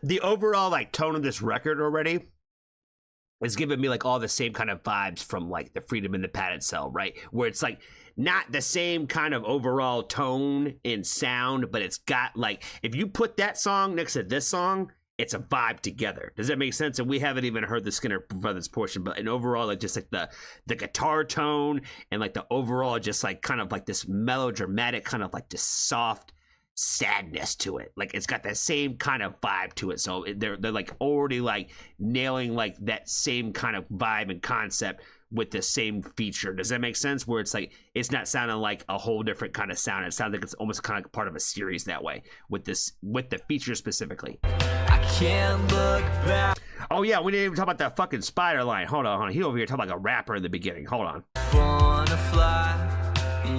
the overall like tone of this record already is giving me like all the same kind of vibes from like the Freedom in the Padded Cell, right? Where it's like not the same kind of overall tone and sound, but it's got like, if you put that song next to this song, it's a vibe together. Does that make sense? And we haven't even heard the Skinner Brothers portion, but an overall, like just like the guitar tone and like the overall, just like kind of like this melodramatic kind of like this soft sadness to it. Like it's got that same kind of vibe to it. So they're like already like nailing like that same kind of vibe and concept with the same feature. Does that make sense? Where it's like, it's not sounding like a whole different kind of sound. It sounds like it's almost kind of like part of a series that way with this, with the feature specifically. I can't look back. Oh yeah, we didn't even talk about that fucking spider line. Hold on. He over here talking like a rapper in the beginning. Hold on. Wanna fly,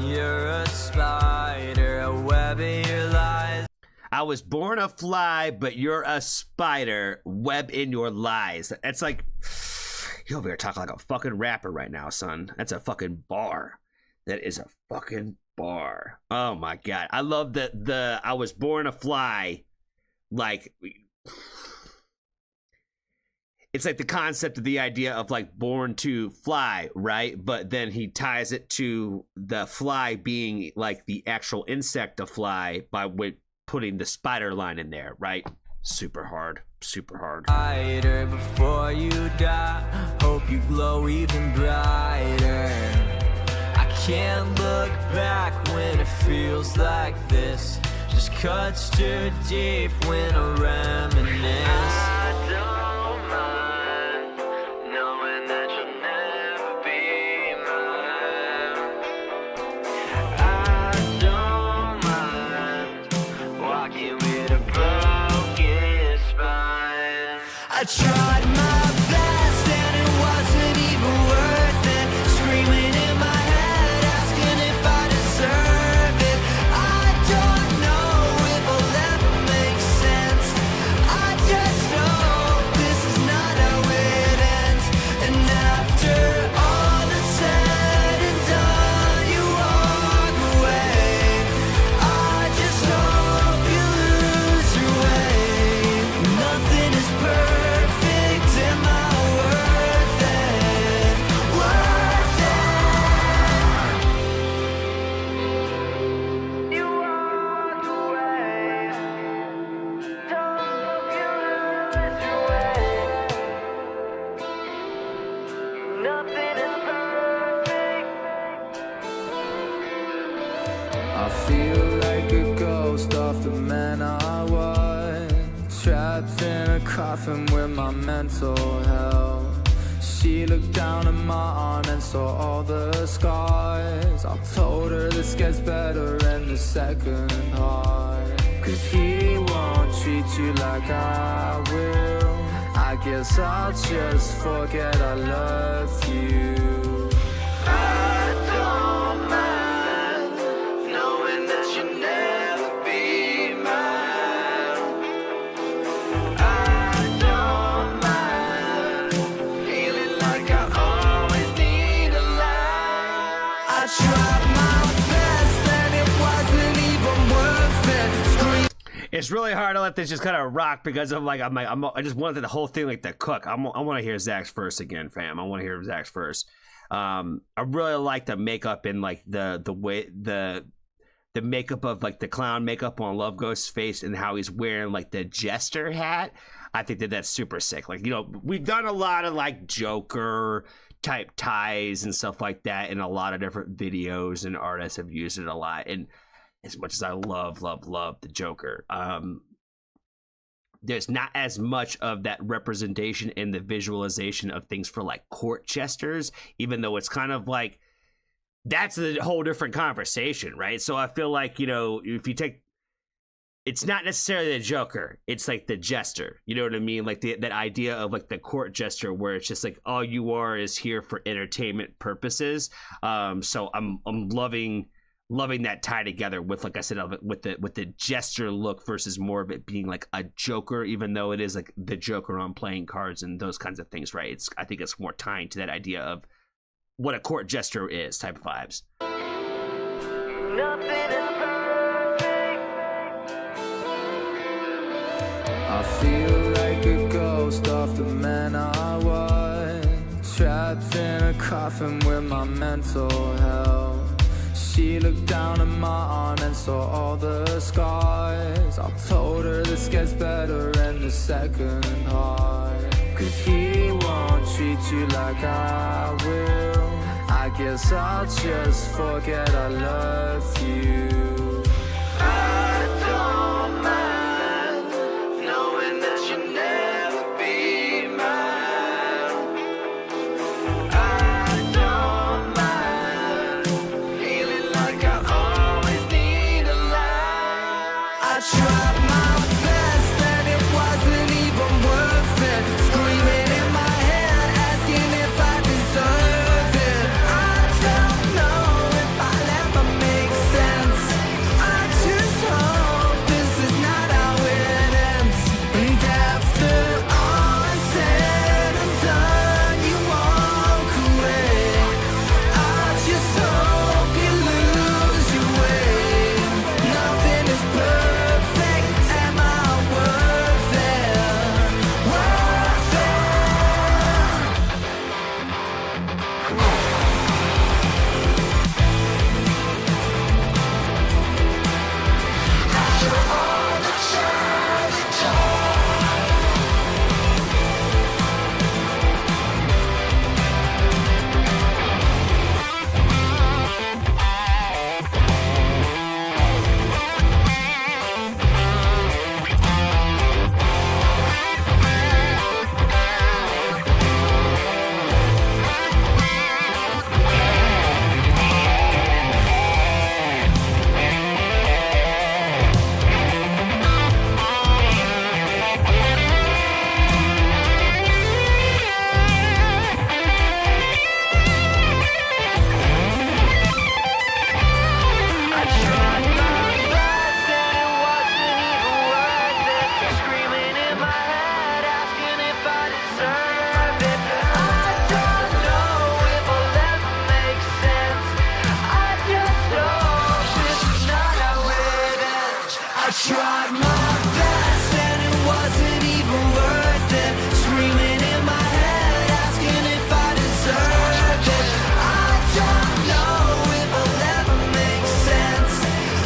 you're a spider, a web in your lies. I was born a fly, but you're a spider, web in your lies. It's like, you over here talking like a fucking rapper right now, son. That's a fucking bar. That is a fucking bar. Oh my god. I love the I was born a fly. Like, it's like the concept of the idea of like born to fly, right? But then he ties it to the fly being like the actual insect of fly by putting the spider line in there, right? Super hard. Brighter before you die, hope you glow even brighter. I can't look back when it feels like this. Just cuts too deep when I reminisce. I don't mind knowing that you'll never be mine. I don't mind walking with a broken spine. I tried my best and it wasn't even worth it. Screaming in my head, asking if I deserve it. I don't know if I'll ever make sense. I just know this is not how it ends. And after all is said and done, you walk away. I just hope you lose your way. Nothing is perfect, am I worth it? Worth it. You walk away. Don't you lose your way. Nothing is perfect. I feel like a ghost of the man I was, trapped in a coffin with my mental health. She looked down at my arm and saw all the scars. I told her this gets better in the second heart. Cause he won't treat you like I will. I guess I'll just forget I love you. I don't mind knowing that you'll never be mine. I don't mind feeling like I always need a line. I tried my best and it wasn't even worth it. Scream. It's really hard to let this just kind of rock because of like I just wanted the whole thing like to cook. I want to hear Zach's verse again, fam. I want to hear Zach's verse. I really like the makeup and like the way the makeup of like the clown makeup on Love Ghost's face and how he's wearing like the jester hat. I think that's super sick. Like, you know, we've done a lot of like Joker type ties and stuff like that in a lot of different videos, and artists have used it a lot. And as much as I love the Joker, there's not as much of that representation in the visualization of things for like court jesters, even though it's kind of like, that's a whole different conversation, right? So I feel like, you know, if you take, it's not necessarily the Joker, it's like the jester, you know what I mean? Like that idea of like the court jester where it's just like all you are is here for entertainment purposes. So I'm loving that tie together with, like I said, with the jester look versus more of it being like a Joker, even though it is like the Joker on playing cards and those kinds of things, right? I think it's more tying to that idea of what a court jester is type of vibes. Nothing is perfect. I feel like a ghost of the man I was, trapped in a coffin with my mental health. She looked down at my arm and saw all the scars. I told her this gets better in the second heart, 'cause he won't treat you like I will. I guess I'll just forget I love you. I don't mind knowing that you'll never be mine. I don't mind feeling like I always need a lie. I tried my best and it wasn't even worth it. Screaming in my head, asking if I deserve it. I don't know if I'll ever make sense. I just hope this is not how it ends. And after all is said and done, you walk away. I just hope you lose your way. Nothing is perfect. Am I worth it? Worth it? I tried my best and it wasn't even worth it. Screaming in my head, asking if I deserve it. I don't know if I'll ever make sense. I just hope this is not how it ends. I tried my best and it wasn't even worth it. Screaming in my head, asking if I deserve it. I don't know if I'll ever make sense.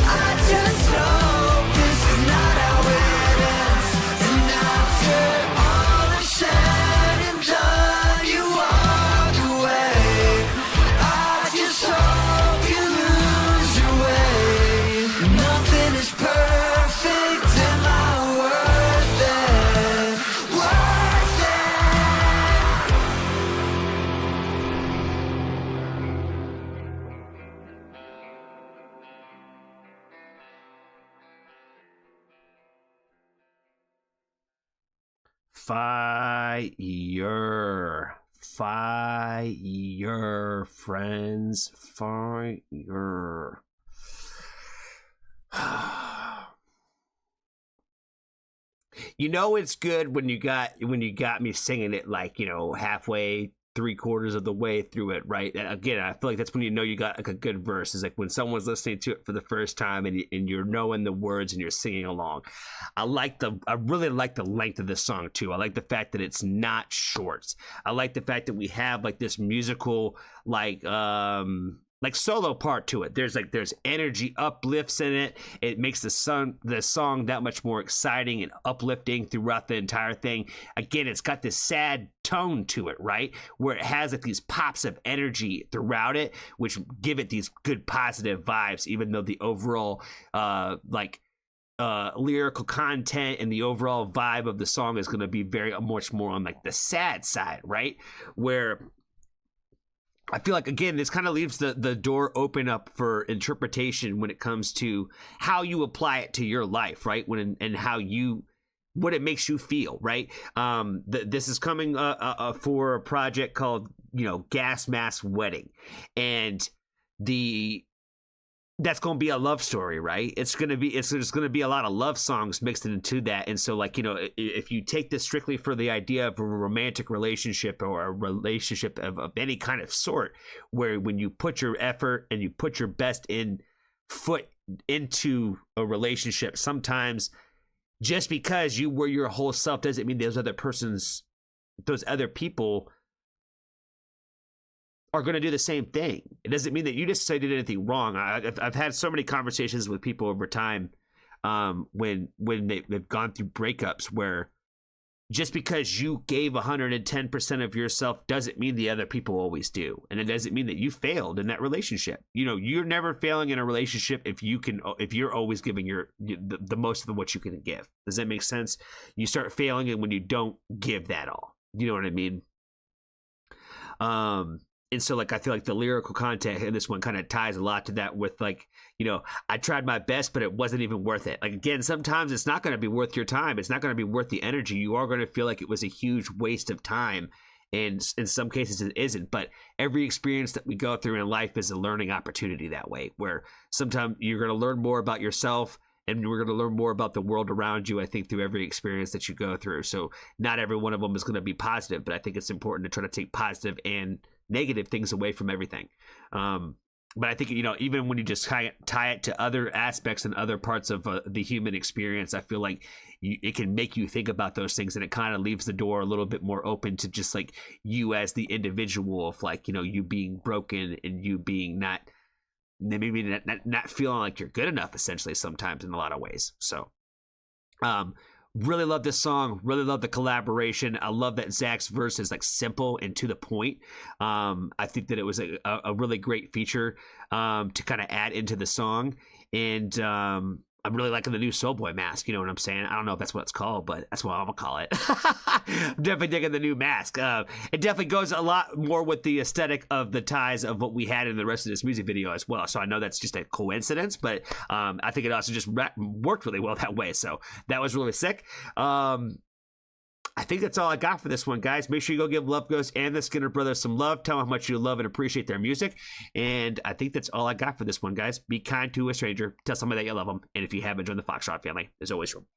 I just hope this is not how it ends. And after all is said and done, you walk away. I just hope you lose your way. Nothing is perfect. Am I worth it? Worth it? Fire, friends, fire. You know it's good when you got me singing it like, you know, halfway, 3/4 of the way through it, right? And again, I feel like that's when you know you got like a good verse. Is like when someone's listening to it for the first time and you're knowing the words and you're singing along. I really like the length of this song too. I like the fact that it's not short. I like the fact that we have like this musical like solo part to it. There's energy uplifts in it. It makes the song that much more exciting and uplifting throughout the entire thing. Again, it's got this sad tone to it, right? Where it has like these pops of energy throughout it, which give it these good positive vibes, even though the overall lyrical content and the overall vibe of the song is going to be very much more on like the sad side, right? Where I feel like, again, this kind of leaves the door open up for interpretation when it comes to how you apply it to your life, right? And how what it makes you feel, right? This is coming for a project called, you know, Gas Mask Wedding. And that's going to be a love story, right? There's going to be a lot of love songs mixed into that. And so, like, you know, if you take this strictly for the idea of a romantic relationship or a relationship of any kind of sort, where when you put your effort and you put your best foot into a relationship, sometimes just because you were your whole self doesn't mean those other people are going to do the same thing. It doesn't mean that you just did anything wrong. I've had so many conversations with people over time when they've gone through breakups where just because you gave 110% of yourself doesn't mean the other people always do. And it doesn't mean that you failed in that relationship. You know, you're never failing in a relationship if you're always giving the most of what you can give. Does that make sense? You start failing when you don't give that all. You know what I mean? And so, like, I feel like the lyrical content in this one kind of ties a lot to that with, like, you know, I tried my best, but it wasn't even worth it. Like, again, sometimes it's not going to be worth your time. It's not going to be worth the energy. You are going to feel like it was a huge waste of time. And in some cases, it isn't. But every experience that we go through in life is a learning opportunity that way, where sometimes you're going to learn more about yourself and we're going to learn more about the world around you, I think, through every experience that you go through. So not every one of them is going to be positive, but I think it's important to try to take positive and negative things away from everything. But I think, you know, even when you just tie it to other aspects and other parts of the human experience, I feel like it can make you think about those things, and it kind of leaves the door a little bit more open to just like you as the individual, of like, you know, you being broken and you being not feeling like you're good enough, essentially, sometimes in a lot of ways. So really love this song, really love the collaboration. I love that Zach's verse is like simple and to the point. I think that it was a really great feature to kind of add into the song. And I'm really liking the new Soulboy mask. You know what I'm saying? I don't know if that's what it's called, but that's what I'm gonna call it. I'm definitely digging the new mask. It definitely goes a lot more with the aesthetic of the ties of what we had in the rest of this music video as well. So I know that's just a coincidence, but I think it also just worked really well that way. So that was really sick. I think that's all I got for this one, guys. Make sure you go give Love Ghost and the Skinner Brothers some love. Tell them how much you love and appreciate their music. And I think that's all I got for this one, guys. Be kind to a stranger. Tell somebody that you love them. And if you haven't joined the Foxtrot family, there's always room.